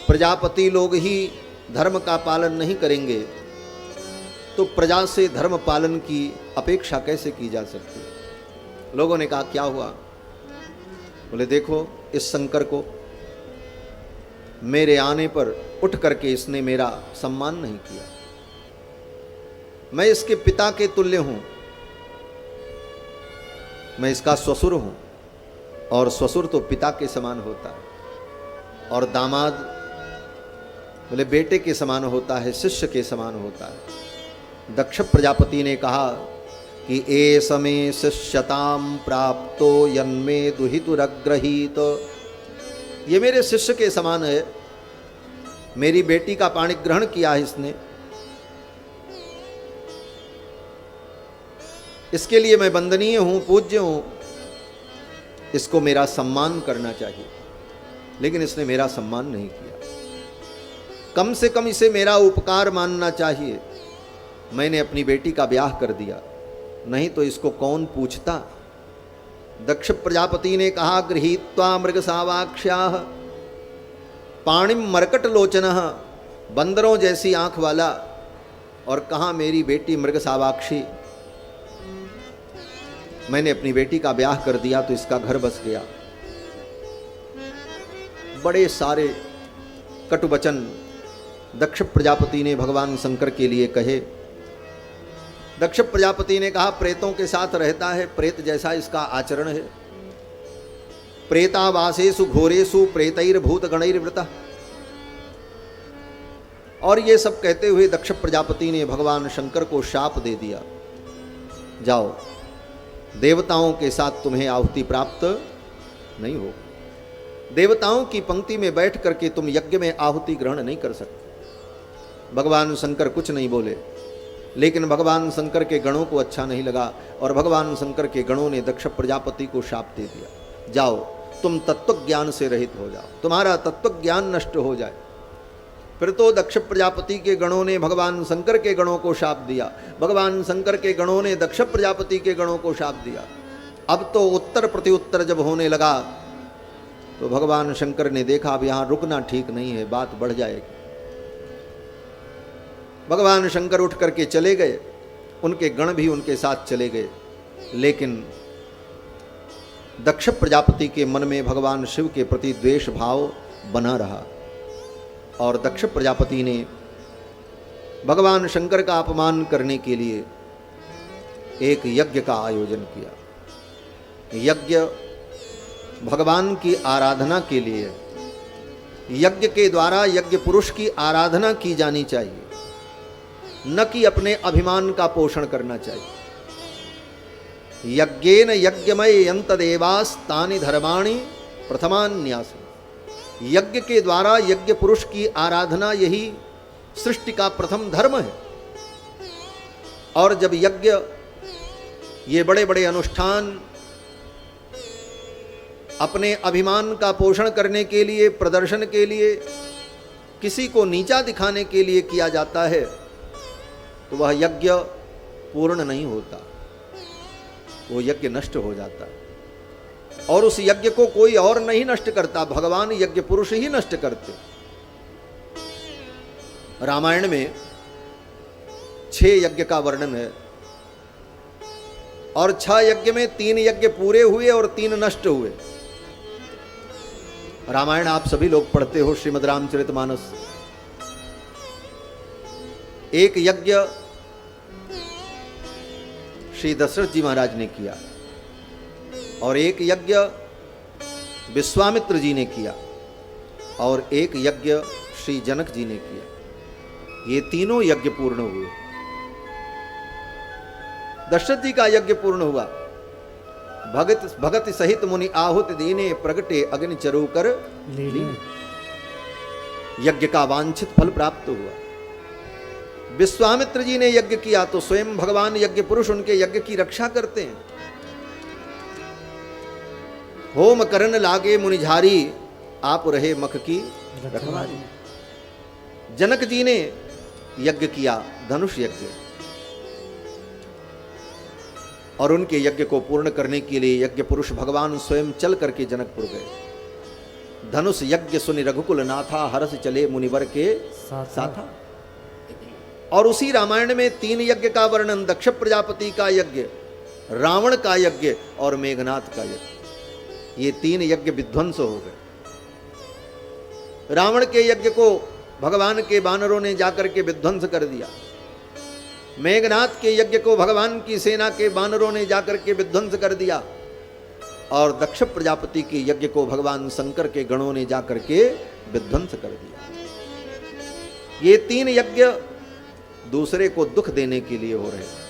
प्रजापति लोग ही धर्म का पालन नहीं करेंगे तो प्रजा से धर्म पालन की अपेक्षा कैसे की जा सकती है। लोगों ने कहा क्या हुआ? बोले देखो इस शंकर को मेरे आने पर उठ करके इसने मेरा सम्मान नहीं किया। मैं इसके पिता के तुल्य हूं, मैं इसका ससुर हूं और ससुर तो पिता के समान होता है और दामाद बोले बेटे के समान होता है, शिष्य के समान होता है। दक्ष प्रजापति ने कहा कि ए समय शिष्यताम प्राप्तो यन्मे दुहितुरग्रहीत, ये मेरे शिष्य के समान है, मेरी बेटी का पाणी ग्रहण किया है इसने, इसके लिए मैं वंदनीय हूं, पूज्य हूं, इसको मेरा सम्मान करना चाहिए, लेकिन इसने मेरा सम्मान नहीं किया। कम से कम इसे मेरा उपकार मानना चाहिए। मैंने अपनी बेटी का ब्याह कर दिया, नहीं तो इसको कौन पूछता। दक्ष प्रजापति ने कहा गृहीत्वा मृगसावाक्ष्याः पाणिम मरकट लोचनः, बंदरों जैसी आंख वाला, और कहा मेरी बेटी मृगसावाक्षी, मैंने अपनी बेटी का ब्याह कर दिया तो इसका घर बस गया। बड़े सारे कटुवचन दक्ष प्रजापति ने भगवान शंकर के लिए कहे। दक्ष प्रजापति ने कहा प्रेतों के साथ रहता है, प्रेत जैसा इसका आचरण है। प्रेतावासेषु घोरेषु प्रेतैर्भूत गणैर्वृतः। और ये सब कहते हुए दक्ष प्रजापति ने भगवान शंकर को शाप दे दिया, जाओ देवताओं के साथ तुम्हें आहुति प्राप्त नहीं हो। देवताओं की पंक्ति में बैठ करके तुम यज्ञ में आहुति ग्रहण नहीं कर सकते। भगवान शंकर कुछ नहीं बोले, लेकिन भगवान शंकर के गणों को अच्छा नहीं लगा और भगवान शंकर के गणों ने दक्ष प्रजापति को शाप दे दिया, जाओ तुम तत्व ज्ञान से रहित हो जाओ, तुम्हारा तत्व ज्ञान नष्ट हो जाए। फिर तो दक्ष प्रजापति के गणों ने भगवान शंकर के गणों को शाप दिया, भगवान शंकर के गणों ने दक्ष प्रजापति के गणों को शाप दिया। अब तो उत्तर प्रत्युत्तर जब होने लगा तो भगवान शंकर ने देखा अब यहां रुकना ठीक नहीं है, बात बढ़ जाएगी। भगवान शंकर उठ करके चले गए, उनके गण भी उनके साथ चले गए, लेकिन दक्ष प्रजापति के मन में भगवान शिव के प्रति द्वेष भाव बना रहा और दक्ष प्रजापति ने भगवान शंकर का अपमान करने के लिए एक यज्ञ का आयोजन किया। यज्ञ भगवान की आराधना के लिए, यज्ञ के द्वारा यज्ञ पुरुष की आराधना की जानी चाहिए, न कि अपने अभिमान का पोषण करना चाहिए। यज्ञेन यज्ञमय यंतदेवास्तानि धर्माणि प्रथमान्यासम्। यज्ञ के द्वारा यज्ञ पुरुष की आराधना यही सृष्टि का प्रथम धर्म है। और जब यज्ञ, ये बड़े बड़े अनुष्ठान अपने अभिमान का पोषण करने के लिए, प्रदर्शन के लिए, किसी को नीचा दिखाने के लिए किया जाता है तो वह यज्ञ पूर्ण नहीं होता, वो यज्ञ नष्ट हो जाता है। और उस यज्ञ को कोई और नहीं नष्ट करता, भगवान यज्ञ पुरुष ही नष्ट करते। रामायण में 6 यज्ञ का वर्णन है और 6 यज्ञ में 3 यज्ञ पूरे हुए और 3 नष्ट हुए। रामायण आप सभी लोग पढ़ते हो, श्रीमद् रामचरितमानस। एक यज्ञ श्री दशरथ जी महाराज ने किया और एक यज्ञ विश्वामित्र जी ने किया और एक यज्ञ श्री जनक जी ने किया। ये तीनों यज्ञ पूर्ण हुए। दशरथ जी का यज्ञ पूर्ण हुआ। भगत सहित मुनि आहुति दीने प्रगटे अग्नि चरु कर लीने। यज्ञ का वांछित फल प्राप्त हुआ। विश्वामित्र जी ने यज्ञ किया तो स्वयं भगवान यज्ञ पुरुष उनके यज्ञ की रक्षा करते हैं। होम करन लागे मुनिझारी, आप रहे मख की रखवारी। जनक जी ने यज्ञ किया, धनुष यज्ञ, और उनके यज्ञ को पूर्ण करने के लिए यज्ञ पुरुष भगवान स्वयं चल करके जनकपुर गए। धनुष यज्ञ सुनि रघुकुल नाथा, हरस चले मुनिवर के साथा। और उसी रामायण में 3 यज्ञ का वर्णन, दक्ष प्रजापति का यज्ञ, रावण का यज्ञ और मेघनाथ का यज्ञ। ये 3 यज्ञ विध्वंस हो गए। रावण के यज्ञ को भगवान के वानरों ने जाकर के विध्वंस कर दिया। मेघनाथ के यज्ञ को भगवान की सेना के वानरों ने जाकर के विध्वंस कर दिया। और दक्ष प्रजापति के यज्ञ को भगवान शंकर के गणों ने जाकर के विध्वंस कर दिया। ये 3 यज्ञ दूसरे को दुख देने के लिए हो रहे हैं।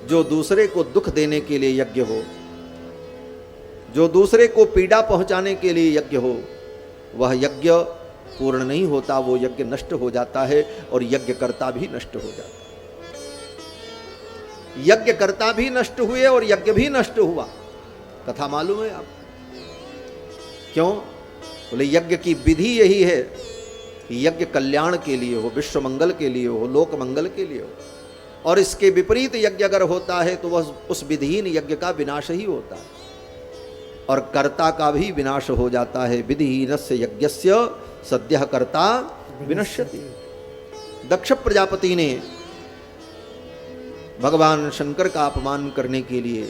जो दूसरे को दुख देने के लिए यज्ञ हो, जो दूसरे को पीड़ा पहुंचाने के लिए यज्ञ हो, वह यज्ञ पूर्ण नहीं होता, वो यज्ञ नष्ट हो जाता है और यज्ञकर्ता भी नष्ट हो जाता है। यज्ञकर्ता भी नष्ट हुए और यज्ञ भी नष्ट हुआ। कथा मालूम है आप? क्यों? बोले यज्ञ की विधि यही है कि यज्ञ कल्याण के लिए हो, विश्व मंगल के लिए हो, लोक मंगल के लिए हो। और इसके विपरीत यज्ञ अगर होता है तो वह उस विधिहीन यज्ञ का विनाश ही होता है और कर्ता का भी विनाश हो जाता है। विधिहीनस्य यज्ञस्य सद्यः कर्ता विनश्यति। दक्ष प्रजापति ने भगवान शंकर का अपमान करने के लिए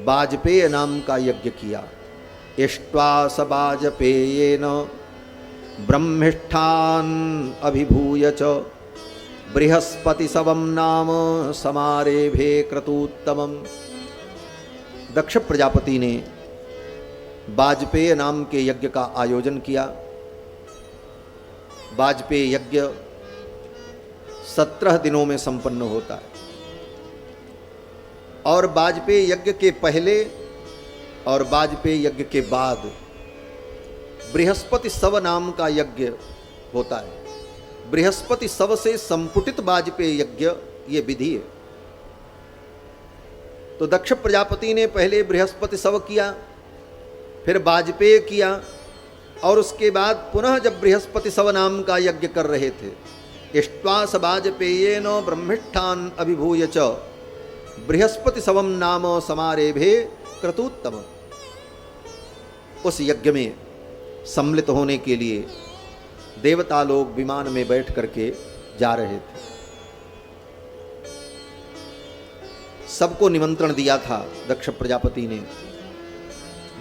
वाजपेय नाम का यज्ञ किया। इष्ट्वा स वाजपेयेन ब्रह्मिष्ठान अभिभूय च बृहस्पति सवम नाम समारेभे क्रतुत्तमम्। दक्ष प्रजापति ने वाजपेय नाम के यज्ञ का आयोजन किया। वाजपेय यज्ञ 17 दिनों में संपन्न होता है और वाजपेय यज्ञ के पहले और वाजपेय यज्ञ के बाद बृहस्पति सव नाम का यज्ञ होता है। बृहस्पति सव से संपुटित वाजपेय यज्ञ ये विधि है। तो दक्ष प्रजापति ने पहले बृहस्पति सव किया, फिर वाजपेय किया और उसके बाद पुनः जब बृहस्पति सव नाम का यज्ञ कर रहे थे, इष्ट्वा स वाजपेयेन ब्रह्मिष्ठान अभिभूय च बृहस्पति सवम नाम समारेभे क्रतुत्तम। उस यज्ञ में सम्मिलित होने के लिए देवता लोग विमान में बैठ करके जा रहे थे। सबको निमंत्रण दिया था दक्ष प्रजापति ने,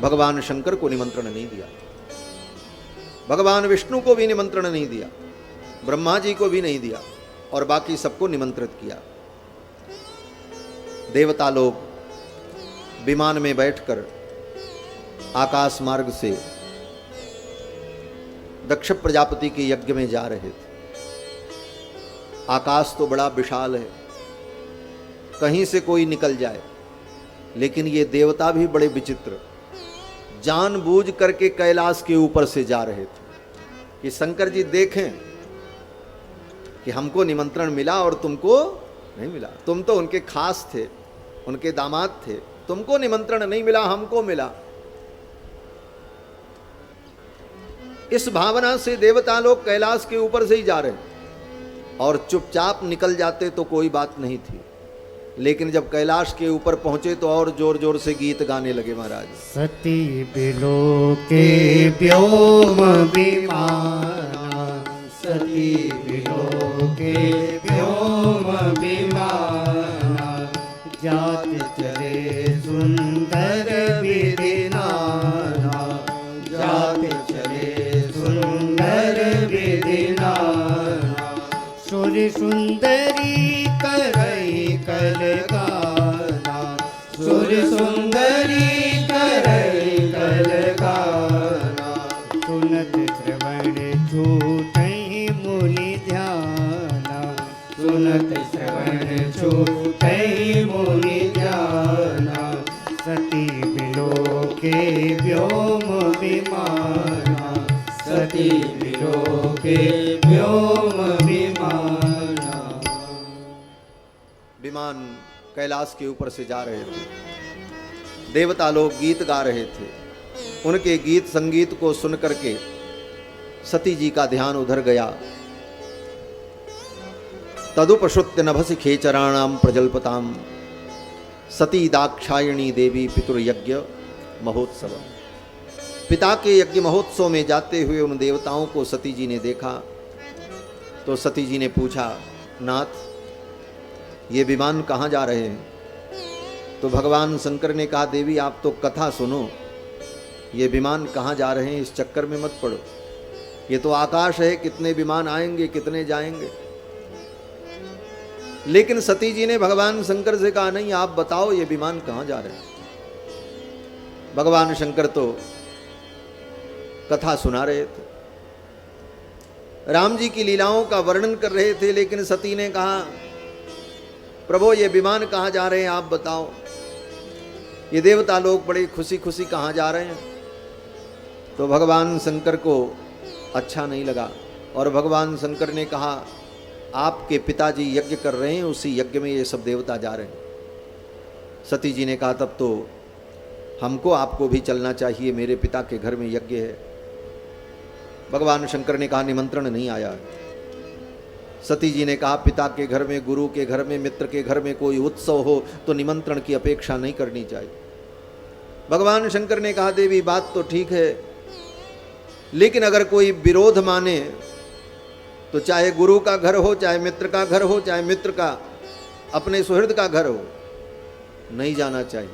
भगवान शंकर को निमंत्रण नहीं दिया, भगवान विष्णु को भी निमंत्रण नहीं दिया, ब्रह्मा जी को भी नहीं दिया और बाकी सबको निमंत्रित किया। देवता लोग विमान में बैठकर आकाश मार्ग से दक्ष प्रजापति के यज्ञ में जा रहे थे। आकाश तो बड़ा विशाल है, कहीं से कोई निकल जाए, लेकिन ये देवता भी बड़े विचित्र, जानबूझ करके कैलाश के ऊपर से जा रहे थे कि शंकर जी देखें कि हमको निमंत्रण मिला और तुमको नहीं मिला। तुम तो उनके खास थे, उनके दामाद थे, तुमको निमंत्रण नहीं मिला, हमको मिला। इस भावना से देवता लोग कैलाश के ऊपर से ही जा रहे और चुपचाप निकल जाते तो कोई बात नहीं थी, लेकिन जब कैलाश के ऊपर पहुंचे तो और जोर जोर से गीत गाने लगे महाराज। सती बिलो के व्योम विमाना, सती बिलो के व्योम विमाना, जात चले सुंदर विधिनाना, जात चले सुंदर विधिनाना, सुर सुंदरी करई कलगाना, सुर सुंदरी करई कलगाना, सुनत श्रवण छूटहि मुनि ध्याना, सुनत श्रवण छूटहि मुनि ध्याना, सती बिलो के व्योम विमाना, सती बिलो के व्योम विमाना। विमान कैलाश के ऊपर से जा रहे थे, देवता लोग गीत गा रहे थे। उनके गीत संगीत को सुन करके सती जी का ध्यान उधर गया। तदुपश्रुत्य नभसि खेचराणाम प्रजल्पताम, सती दाक्षायणी देवी पितुर्यज्ञ महोत्सव। पिता के यज्ञ महोत्सव में जाते हुए उन देवताओं को सती जी ने देखा तो सती जी ने पूछा, नाथ ये विमान कहाँ जा रहे हैं? तो भगवान शंकर ने कहा, देवी आप तो कथा सुनो, ये विमान कहाँ जा रहे हैं इस चक्कर में मत पड़ो, ये तो आकाश है, कितने विमान आएंगे कितने जाएंगे। लेकिन सती जी ने भगवान शंकर से कहा, नहीं आप बताओ ये विमान कहाँ जा रहे हैं। भगवान शंकर तो कथा सुना रहे थे, राम जी की लीलाओं का वर्णन कर रहे थे, लेकिन सती ने कहा, प्रभु ये विमान कहाँ जा रहे हैं आप बताओ, ये देवता लोग बड़े खुशी खुशी कहाँ जा रहे हैं। तो भगवान शंकर को अच्छा नहीं लगा और भगवान शंकर ने कहा, आपके पिताजी यज्ञ कर रहे हैं, उसी यज्ञ में ये सब देवता जा रहे हैं। सती जी ने कहा, तब तो हमको आपको भी चलना चाहिए, मेरे पिता के घर में यज्ञ है। भगवान शंकर ने कहा, निमंत्रण नहीं आया। सती जी ने कहा, पिता के घर में, गुरु के घर में, मित्र के घर में कोई उत्सव हो तो निमंत्रण की अपेक्षा नहीं करनी चाहिए। भगवान शंकर ने कहा, देवी बात तो ठीक है, लेकिन अगर कोई विरोध माने तो चाहे गुरु का घर हो, चाहे मित्र का घर हो, चाहे मित्र का अपने सुहृद का घर हो, नहीं जाना चाहिए।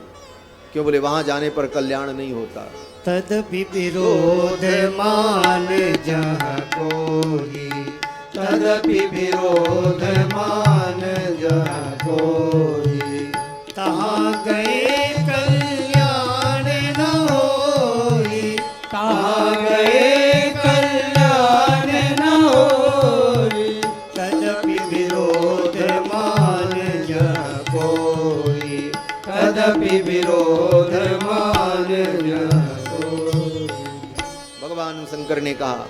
क्यों? बोले वहां जाने पर कल्याण नहीं होता। तदपि विरोध मान जहाँ कोई, तदपि विरोध मान जहाँ कोई, तहाँ गए कल्याण न होई, तहाँ गए कल्याण न होई। तदपि विरोध मान जहाँ कोई, तदपि विरोध मान जहाँ कोई। भगवान शंकर ने कहा,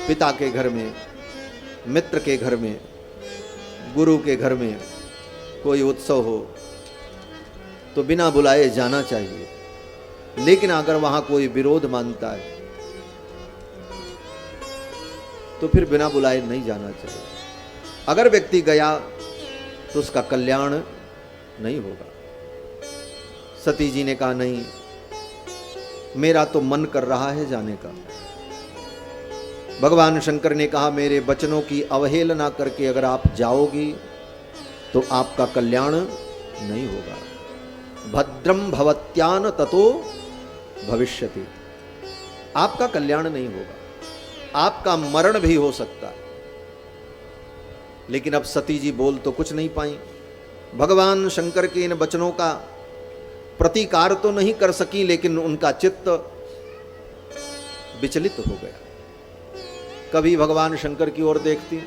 पिता के घर में, मित्र के घर में, गुरु के घर में कोई उत्सव हो तो बिना बुलाए जाना चाहिए, लेकिन अगर वहां कोई विरोध मानता है तो फिर बिना बुलाए नहीं जाना चाहिए। अगर व्यक्ति गया तो उसका कल्याण नहीं होगा। सती जी ने कहा, नहीं मेरा तो मन कर रहा है जाने का। भगवान शंकर ने कहा, मेरे वचनों की अवहेलना करके अगर आप जाओगी तो आपका कल्याण नहीं होगा। भद्रम भवत्यान ततो भविष्यति, आपका कल्याण नहीं होगा, आपका मरण भी हो सकता है। लेकिन अब सती जी बोल तो कुछ नहीं पाई। भगवान शंकर के इन वचनों का प्रतिकार तो नहीं कर सकी, लेकिन उनका चित्त विचलित हो गया। कभी भगवान शंकर की ओर देखती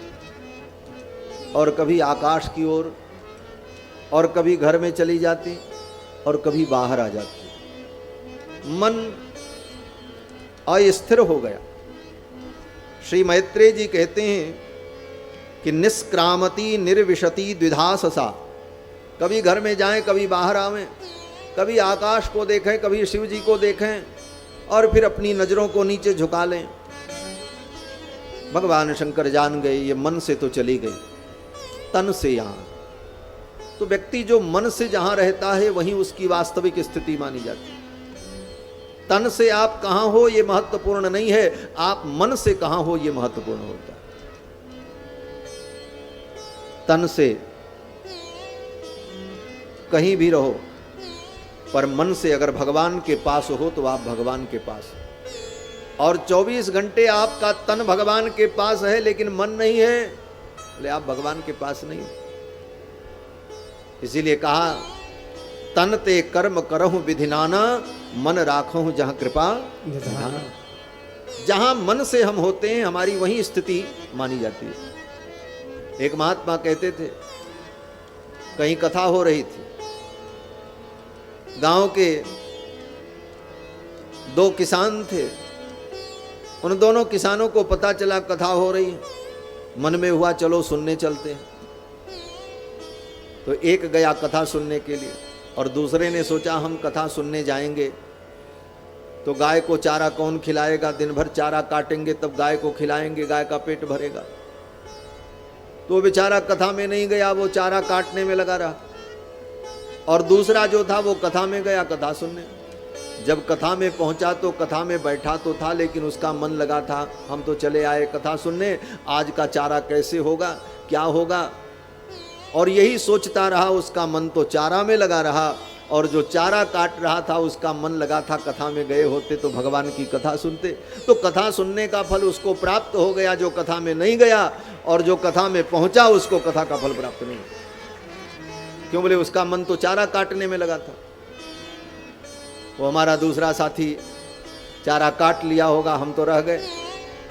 और कभी आकाश की ओर, और कभी घर में चली जाती और कभी बाहर आ जाती। मन अस्थिर हो गया। श्री मैत्रेय जी कहते हैं कि निष्क्रामति निर्विशति द्विधा ससा, कभी घर में जाएं कभी बाहर आवें, कभी आकाश को देखें कभी शिव जी को देखें और फिर अपनी नजरों को नीचे झुका लें। भगवान शंकर जान गए ये मन से तो चली गई, तन से यहाँ। तो व्यक्ति जो मन से जहां रहता है वहीं उसकी वास्तविक स्थिति मानी जाती है। तन से आप कहां हो ये महत्वपूर्ण नहीं है, आप मन से कहां हो ये महत्वपूर्ण होता है। तन से कहीं भी रहो, पर मन से अगर भगवान के पास हो तो आप भगवान के पास हो। और 24 घंटे आपका तन भगवान के पास है लेकिन मन नहीं है, बोले आप भगवान के पास नहीं हो। इसीलिए कहा, तन ते कर्म करहु विधिनाना, मन राखहु जहां कृपा निधाना। जहां मन से हम होते हैं हमारी वही स्थिति मानी जाती है। एक महात्मा कहते थे, कहीं कथा हो रही थी, गांव के 2 किसान थे। उन दोनों किसानों को पता चला कथा हो रही है, मन में हुआ चलो सुनने चलते हैं। तो एक गया कथा सुनने के लिए और दूसरे ने सोचा हम कथा सुनने जाएंगे तो गाय को चारा कौन खिलाएगा, दिन भर चारा काटेंगे तब गाय को खिलाएंगे, गाय का पेट भरेगा। तो बेचारा कथा में नहीं गया, वो चारा काटने में लगा रहा। और दूसरा जो था वो कथा में गया कथा सुनने। जब कथा में पहुंचा तो कथा में बैठा तो था, लेकिन उसका मन लगा था हम तो चले आए कथा सुनने, आज का चारा कैसे होगा, क्या होगा, और यही सोचता रहा। उसका मन तो चारा में लगा रहा, और जो चारा काट रहा था उसका मन लगा था कथा में गए होते तो भगवान की कथा सुनते। तो कथा सुनने का फल उसको प्राप्त हो गया जो कथा में नहीं गया, और जो कथा में पहुंचा उसको कथा का फल प्राप्त नहीं। क्यों बोले? उसका मन तो चारा काटने में लगा था। वो हमारा दूसरा साथी चारा काट लिया होगा, हम तो रह गए,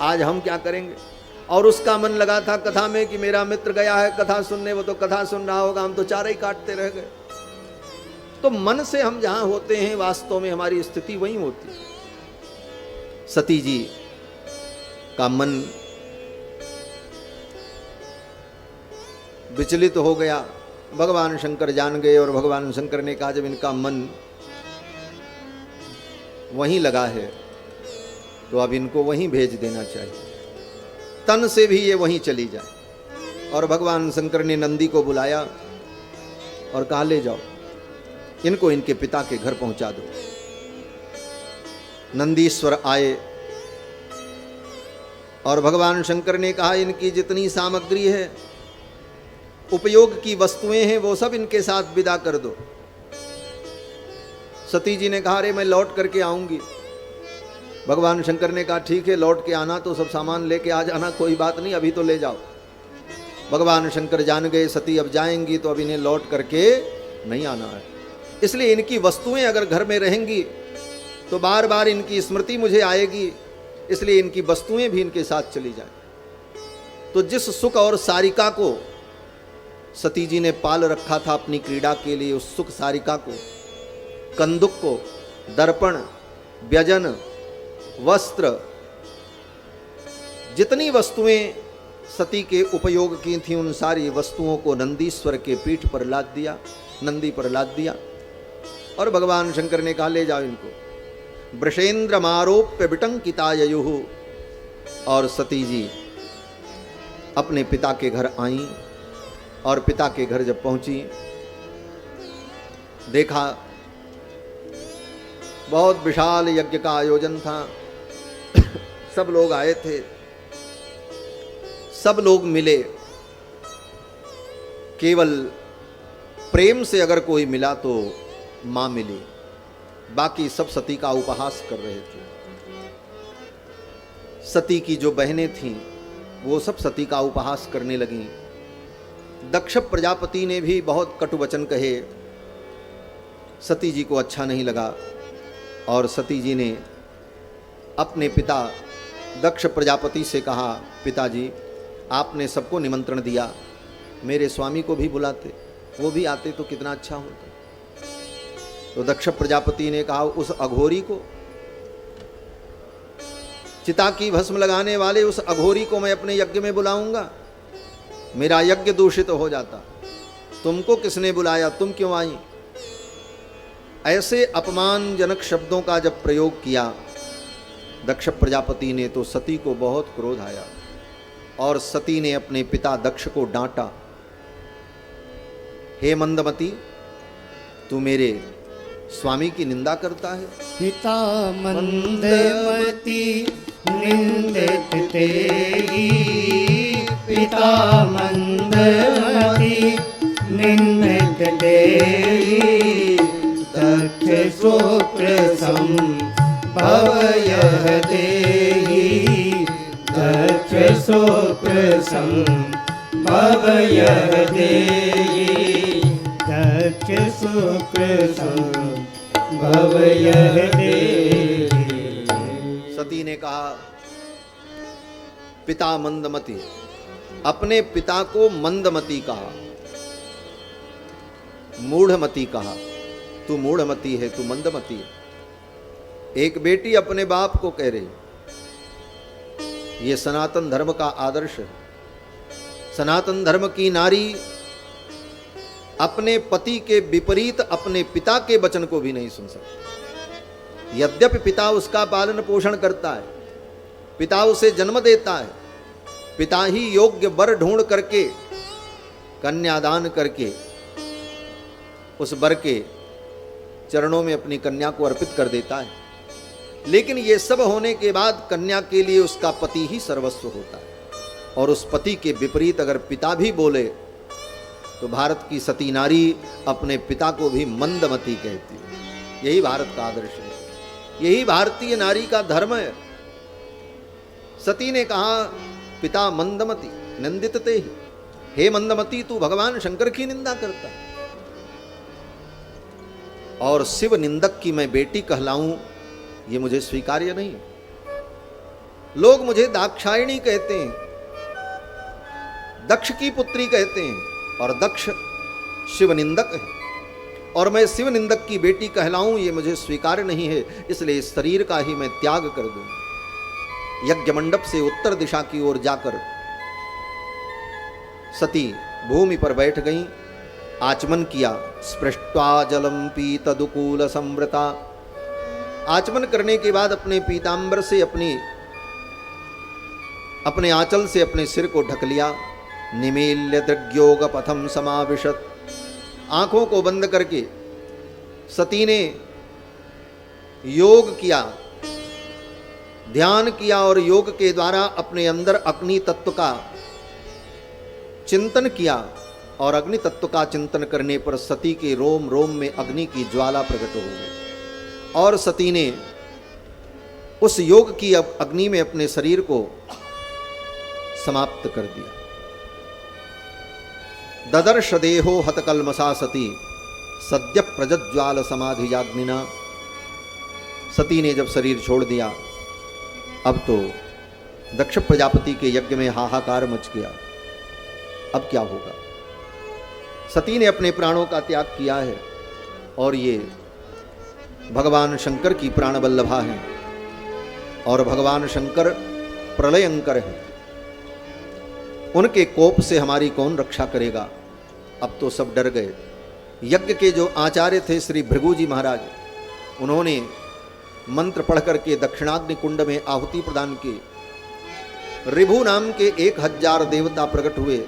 आज हम क्या करेंगे। और उसका मन लगा था कथा में कि मेरा मित्र गया है कथा सुनने, वो तो कथा सुन रहा होगा, हम तो चारा ही काटते रह गए। तो मन से हम जहां होते हैं वास्तव में हमारी स्थिति वहीं होती है। सती जी का मन विचलित हो गया, भगवान शंकर जान गए, और भगवान शंकर ने कहा जब इनका मन वहीं लगा है तो अब इनको वहीं भेज देना चाहिए, तन से भी ये वहीं चली जाए। और भगवान शंकर ने नंदी को बुलाया और कहा ले जाओ इनको इनके पिता के घर पहुंचा दो। नंदीश्वर आए और भगवान शंकर ने कहा इनकी जितनी सामग्री है, उपयोग की वस्तुएं हैं, वो सब इनके साथ विदा कर दो। सती जी ने कहा अरे मैं लौट करके आऊंगी। भगवान शंकर ने कहा ठीक है लौट के आना, तो सब सामान लेके आ जाना, कोई बात नहीं, अभी तो ले जाओ। भगवान शंकर जान गए सती अब जाएंगी तो अब इन्हें लौट करके नहीं आना है, इसलिए इनकी वस्तुएं अगर घर में रहेंगी तो बार बार इनकी स्मृति मुझे आएगी, इसलिए इनकी वस्तुएं भी इनके साथ चली जाएं। तो जिस सुख और सारिका को सती जी ने पाल रखा था अपनी क्रीड़ा के लिए, उस सुख सारिका को, कंदुक को, दर्पण, व्यजन, वस्त्र, जितनी वस्तुएं सती के उपयोग की थी उन सारी वस्तुओं को नंदीश्वर के पीठ पर लाद दिया, नंदी पर लाद दिया। और भगवान शंकर ने कहा ले जाओ इनको। वृषेंद्र मारोप्य विटंकितायुः। और सती जी अपने पिता के घर आईं, और पिता के घर जब पहुंची देखा बहुत विशाल यज्ञ का आयोजन था, सब लोग आए थे, सब लोग मिले। केवल प्रेम से अगर कोई मिला तो मां मिली, बाकी सब सती का उपहास कर रहे थे। सती की जो बहनें थीं वो सब सती का उपहास करने लगीं। दक्ष प्रजापति ने भी बहुत कटु वचन कहे, सती जी को अच्छा नहीं लगा, और सती जी ने अपने पिता दक्ष प्रजापति से कहा पिताजी आपने सबको निमंत्रण दिया, मेरे स्वामी को भी बुलाते, वो भी आते तो कितना अच्छा होता। तो दक्ष प्रजापति ने कहा उस अघोरी को, चिता की भस्म लगाने वाले उस अघोरी को मैं अपने यज्ञ में बुलाऊंगा, मेरा यज्ञ दूषित हो जाता। तुमको किसने बुलाया, तुम क्यों आई? ऐसे अपमानजनक शब्दों का जब प्रयोग किया दक्ष प्रजापति ने तो सती को बहुत क्रोध आया, और सती ने अपने पिता दक्ष को डांटा, हे मंदमती तू मेरे स्वामी की निंदा करता है। पिता मंदमती निंदित तेरी, पिता मंदमती निंदित तेरी, दक्ष शुक्र संभव यह देहि, दक्ष शुक्र संभव यह देहि, दक्ष शुक्र संभव यह देहि। सती ने कहा पिता मंदमती, अपने पिता को मंदमती कहा, मूढ़मती कहा। तू मूढ़मती है, तू मंदमती है। एक बेटी अपने बाप को कह रही, ये सनातन धर्म का आदर्श है। सनातन धर्म की नारी अपने पति के विपरीत अपने पिता के वचन को भी नहीं सुन सकती। यद्यपि पिता उसका पालन पोषण करता है, पिता उसे जन्म देता है, पिता ही योग्य वर ढूंढ करके कन्यादान करके उस वर के चरणों में अपनी कन्या को अर्पित कर देता है। लेकिन ये सब होने के बाद कन्या के लिए उसका पति ही सर्वस्व होता है, और उस पति के विपरीत अगर पिता भी बोले तो भारत की सती नारी अपने पिता को भी मंदमती कहती है। यही भारत का आदर्श है, यही भारतीय नारी का धर्म है। सती ने कहा, पिता मंदमती निंदित ते ही, हे मंदमती तू भगवान शंकर की निंदा करता है, और शिव निंदक की मैं बेटी कहलाऊं ये मुझे स्वीकार्य नहीं। लोग मुझे दाक्षायणी कहते हैं, दक्ष की पुत्री कहते हैं, और दक्ष शिव निंदक है, और मैं शिव निंदक की बेटी कहलाऊं ये मुझे स्वीकार्य नहीं है। इसलिए इस शरीर का ही मैं त्याग कर दूं। यज्ञ मंडप से उत्तर दिशा की ओर जाकर सती भूमि पर बैठ गईं, आचमन किया। स्पृष्ट्वा जलम पीतदुकूल संवृता, आचमन करने के बाद अपने पीतांबर से अपने आंचल से अपने सिर को ढक लिया। निमील्य दृग्योग पथम समाविशत, आंखों को बंद करके सती ने योग किया, ध्यान किया, और योग के द्वारा अपने अंदर अग्नि तत्व का चिंतन किया। और अग्नि तत्व का चिंतन करने पर सती के रोम रोम में अग्नि की ज्वाला प्रकट हो गई, और सती ने उस योग की अग्नि में अपने शरीर को समाप्त कर दिया। ददर्श देहो हतकलमसा सती सद्य प्रज्ज्वाल समाधि जाग्निना, सती ने जब शरीर छोड़ दिया, अब तो दक्ष प्रजापति के यज्ञ में हाहाकार मच गया। अब क्या होगा? सती ने अपने प्राणों का त्याग किया है, और ये भगवान शंकर की प्राण वल्लभा हैं, और भगवान शंकर प्रलयंकर हैं। उनके कोप से हमारी कौन रक्षा करेगा? अब तो सब डर गए। यज्ञ के जो आचार्य थे श्री भृगु जी महाराज, उन्होंने मंत्र पढ़ करके दक्षिणाग्नि कुंड में आहुति प्रदान की। ऋभु नाम के 1000 देवता प्रकट हुए,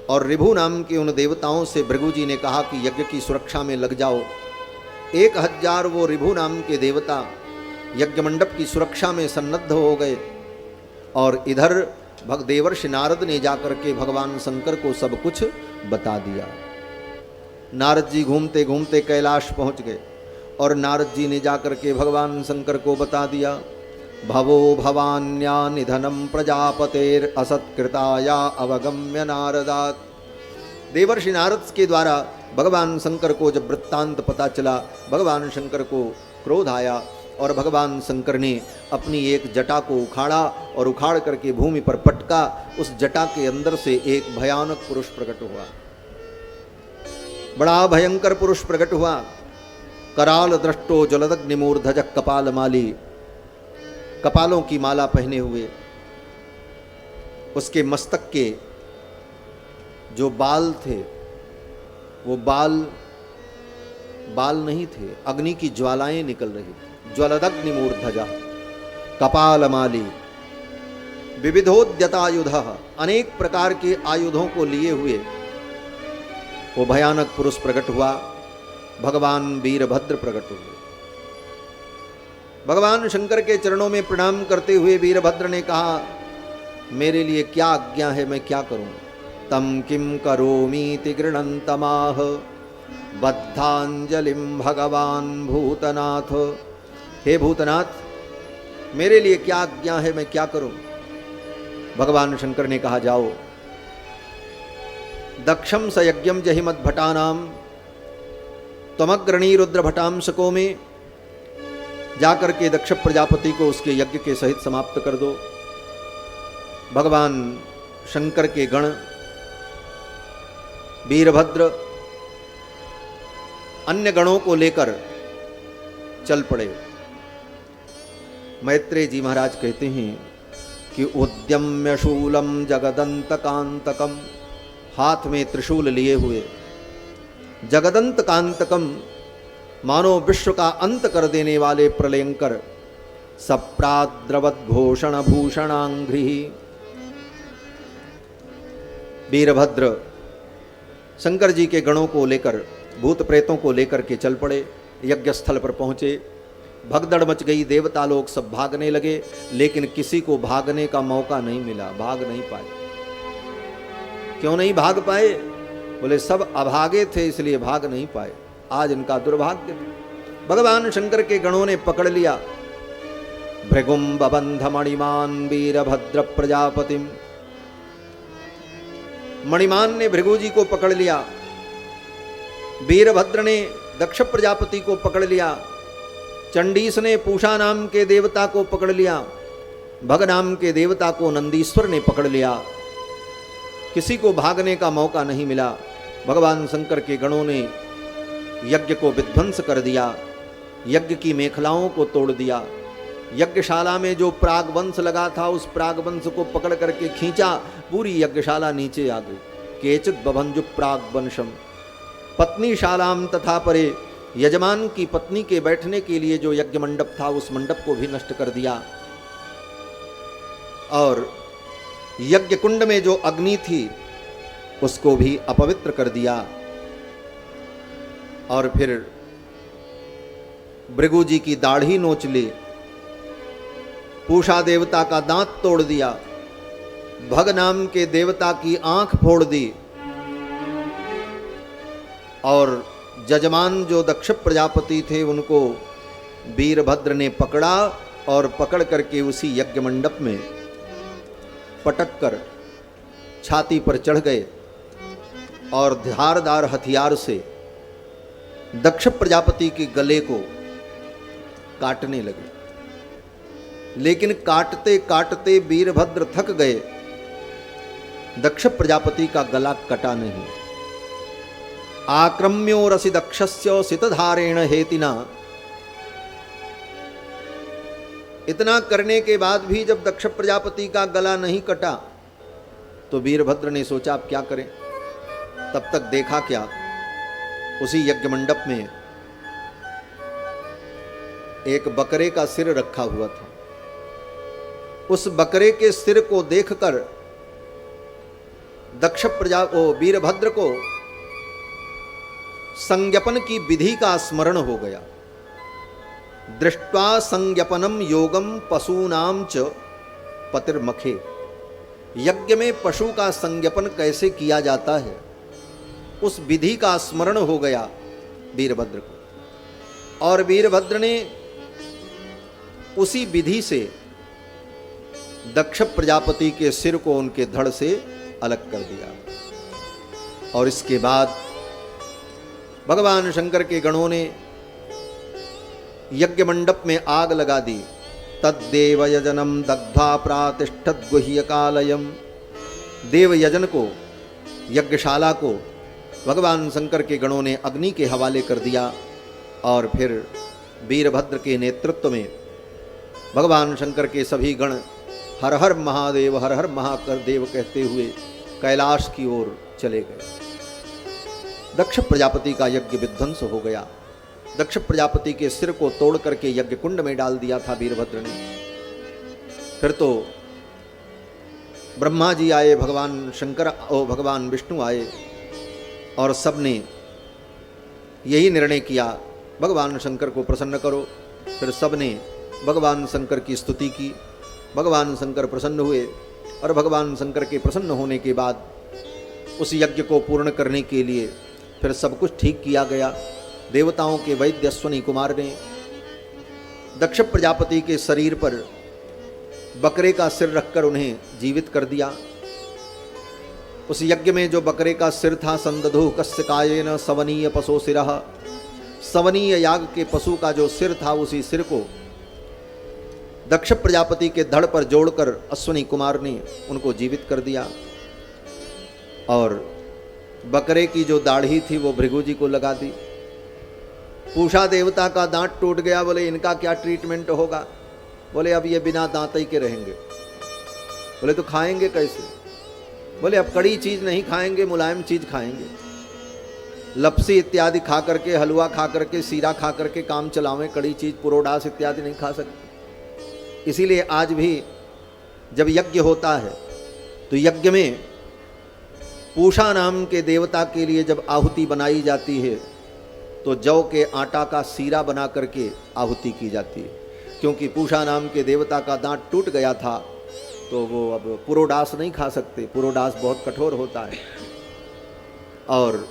और ऋभु नाम के उन देवताओं से भृगु जी ने कहा कि यज्ञ की सुरक्षा में लग जाओ। 1000 वो ऋभु नाम के देवता यज्ञ मंडप की सुरक्षा में सन्नद्ध हो गए, और इधर देवर्षि नारद ने जाकर के भगवान शंकर को सब कुछ बता दिया। नारद जी घूमते घूमते कैलाश पहुंच गए, और नारद जी ने जाकर के भगवान शंकर को बता दिया, भवो भवान्या निधनम प्रजापतेर असत्कृताया अवगम्य नारदात। देवर्षि नारद के द्वारा भगवान शंकर को जब वृत्तांत पता चला, भगवान शंकर को क्रोध आया, और भगवान शंकर ने अपनी एक जटा को उखाड़ा, और उखाड़ करके भूमि पर पटका। उस जटा के अंदर से एक भयानक पुरुष प्रकट हुआ, बड़ा भयंकर पुरुष प्रकट हुआ। कराल दृष्टो जलदग्निमूर्धज कपाल माली, कपालों की माला पहने हुए, उसके मस्तक के जो बाल थे वो बाल नहीं थे, अग्नि की ज्वालाएं निकल रही। ज्वलदग्निमूर्धजा कपालमाली विविधोद्यतायुधः, अनेक प्रकार के आयुधों को लिए हुए वो भयानक पुरुष प्रकट हुआ। भगवान वीरभद्र प्रकट हुए। भगवान शंकर के चरणों में प्रणाम करते हुए वीरभद्र ने कहा, मेरे लिए क्या आज्ञा है, मैं क्या करूं? तम किम करोमीति गृणन्तमाह बद्धांजलिम भगवान भूतनाथ। हे भूतनाथ, मेरे लिए क्या आज्ञा है, मैं क्या करूं? भगवान शंकर ने कहा, जाओ दक्षम सयज्ञम जहिमद भटानाम तमग्रणी रुद्र भटांशकों में जाकर के दक्ष प्रजापति को उसके यज्ञ के सहित समाप्त कर दो। भगवान शंकर के गण वीरभद्र अन्य गणों को लेकर चल पड़े। मैत्रेय जी महाराज कहते हैं कि उद्यम्य शूलम जगदंत कांतकम, हाथ में त्रिशूल लिए हुए जगदंत कांतकम, मानो विश्व का अंत कर देने वाले प्रलयंकर, सप्राद्रवत घोषण भूषणांघ्रि। वीरभद्र शंकर जी के गणों को लेकर, भूत प्रेतों को लेकर के चल पड़े। यज्ञ स्थल पर पहुंचे, भगदड़ मच गई, देवता लोग सब भागने लगे, लेकिन किसी को भागने का मौका नहीं मिला, भाग नहीं पाए। क्यों नहीं भाग पाए? बोले सब अभागे थे इसलिए भाग नहीं पाए, आज इनका दुर्भाग्य था। भगवान शंकर के गणों ने पकड़ लिया भृगुम बबंध मणिमान वीरभद्र प्रजापतिम। मणिमान ने भृगु जी को पकड़ लिया, वीरभद्र ने दक्ष प्रजापति को पकड़ लिया, चंडीस ने पूषा नाम के देवता को पकड़ लिया, भग नाम के देवता को नंदीश्वर ने पकड़ लिया। किसी को भागने का मौका नहीं मिला। भगवान शंकर के गणों ने यज्ञ को विध्वंस कर दिया, यज्ञ की मेखलाओं को तोड़ दिया। यज्ञशाला में जो प्रागवंश लगा था उस प्रागवंश को पकड़ करके खींचा, पूरी यज्ञशाला नीचे आ गई। केचित बभंजु प्रागवंशम पत्नी शालाम तथा परे, यजमान की पत्नी के बैठने के लिए जो यज्ञ मंडप था उस मंडप को भी नष्ट कर दिया, और यज्ञ कुंड में जो अग्नि थी उसको भी अपवित्र कर दिया। और फिर भृगु जी की दाढ़ी नोच ली, पूषा देवता का दांत तोड़ दिया, भग नाम के देवता की आंख फोड़ दी, और जजमान जो दक्ष प्रजापति थे उनको वीरभद्र ने पकड़ा और पकड़ करके उसी यज्ञ मंडप में पटक कर छाती पर चढ़ गए और धारदार हथियार से दक्ष प्रजापति के गले को काटने लगे। लेकिन काटते काटते वीरभद्र थक गए, दक्ष प्रजापति का गला कटा नहीं। आक्रम्यो रसि दक्षस्य सितधारेण हेतिना। इतना करने के बाद भी जब दक्ष प्रजापति का गला नहीं कटा तो वीरभद्र ने सोचा अब क्या करें। तब तक देखा क्या, उसी यज्ञ मंडप में एक बकरे का सिर रखा हुआ था। उस बकरे के सिर को देखकर वीरभद्र को संज्ञपन की विधि का स्मरण हो गया। दृष्ट्वा संज्ञपनम योगम पशूनाम च पतिर्मखे। यज्ञ में पशु का संज्ञपन कैसे किया जाता है उस विधि का स्मरण हो गया वीरभद्र को, और वीरभद्र ने उसी विधि से दक्ष प्रजापति के सिर को उनके धड़ से अलग कर दिया। और इसके बाद भगवान शंकर के गणों ने यज्ञ मंडप में आग लगा दी। तद्देव यजनम दग्ध्वा प्रातिष्ठत गुह्यकालयम। देव यजन को, यज्ञशाला को भगवान शंकर के गणों ने अग्नि के हवाले कर दिया, और फिर वीरभद्र के नेतृत्व में भगवान शंकर के सभी गण हर हर महादेव हर हर महादेव कहते हुए कैलाश की ओर चले गए। दक्ष प्रजापति का यज्ञ विध्वंस हो गया। दक्ष प्रजापति के सिर को तोड़ करके यज्ञ कुंड में डाल दिया था वीरभद्र ने। फिर तो ब्रह्मा जी आए, भगवान शंकर और भगवान विष्णु आए, और सबने यही निर्णय किया भगवान शंकर को प्रसन्न करो। फिर सबने भगवान शंकर की स्तुति की, भगवान शंकर प्रसन्न हुए, और भगवान शंकर के प्रसन्न होने के बाद उस यज्ञ को पूर्ण करने के लिए फिर सब कुछ ठीक किया गया। देवताओं के वैद्य अश्वनी कुमार ने दक्ष प्रजापति के शरीर पर बकरे का सिर रखकर उन्हें जीवित कर दिया। उस यज्ञ में जो बकरे का सिर था, संदधु कस्य कायेन सवनीय पशो सिरः। सवनीय याग के पशु का जो सिर था उसी सिर को दक्ष प्रजापति के धड़ पर जोड़कर अश्वनी कुमार ने उनको जीवित कर दिया। और बकरे की जो दाढ़ी थी वो भृगु जी को लगा दी। पूषा देवता का दांत टूट गया, बोले इनका क्या ट्रीटमेंट होगा। बोले अब ये बिना दांत ही के रहेंगे। बोले तो खाएंगे कैसे। बोले अब कड़ी चीज नहीं खाएंगे, मुलायम चीज खाएंगे। लपसी इत्यादि खा करके, हलवा खा करके, सीरा खा करके काम चलावें, कड़ी चीज पुरोडास इत्यादि नहीं खा सकते। इसीलिए आज भी जब यज्ञ होता है तो यज्ञ में पूषा नाम के देवता के लिए जब आहुति बनाई जाती है तो जौ के आटा का सीरा बना करके आहुति की जाती है। क्योंकि पूषा नाम के देवता का दांत टूट गया था, तो वो अब पुरोडास नहीं खा सकते, पुरोडास बहुत कठोर होता है। और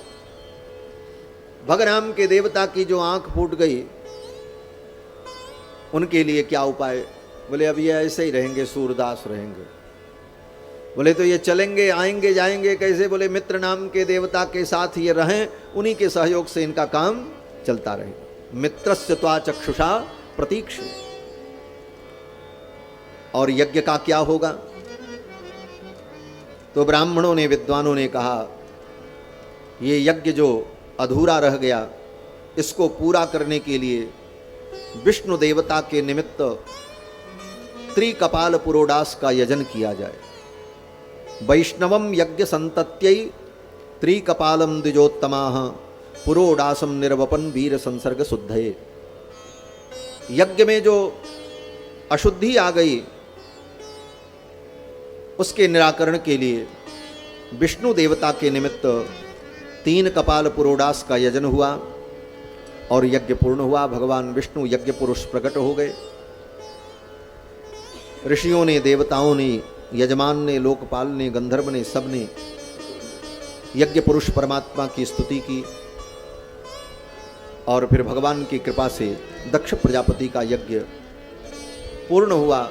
भग नाम के देवता की जो आंख फूट गई, उनके लिए क्या उपाय? बोले अब ये ऐसे ही रहेंगे, सूरदास रहेंगे। बोले तो ये चलेंगे आएंगे जाएंगे कैसे? बोले मित्र नाम के देवता के साथ ये रहें, उन्हीं के सहयोग से इनका काम चलता रहेगा। मित्रस्य त्वा चक्षुषा प्रतीक्षु। और यज्ञ का क्या होगा? तो ब्राह्मणों ने, विद्वानों ने कहा ये यज्ञ जो अधूरा रह गया, इसको पूरा करने के लिए विष्णु देवता के निमित्त त्रिकपाल पुरोडास का यजन किया जाए। वैष्णवम यज्ञ संतत्यै त्रिकपालम द्विजोत्तमाः पुरोडासम निर्वपन वीर संसर्ग शुद्धये। यज्ञ में जो अशुद्धि आ गई, उसके निराकरण के लिए विष्णु देवता के निमित्त 3 कपाल पुरोडास का यजन हुआ और यज्ञ पूर्ण हुआ। भगवान विष्णु यज्ञ पुरुष प्रकट हो गए। ऋषियों ने, देवताओं ने, यजमान ने, लोकपाल ने, गंधर्व ने, सब ने यज्ञ पुरुष परमात्मा की स्तुति की। और फिर भगवान की कृपा से दक्ष प्रजापति का यज्ञ पूर्ण हुआ।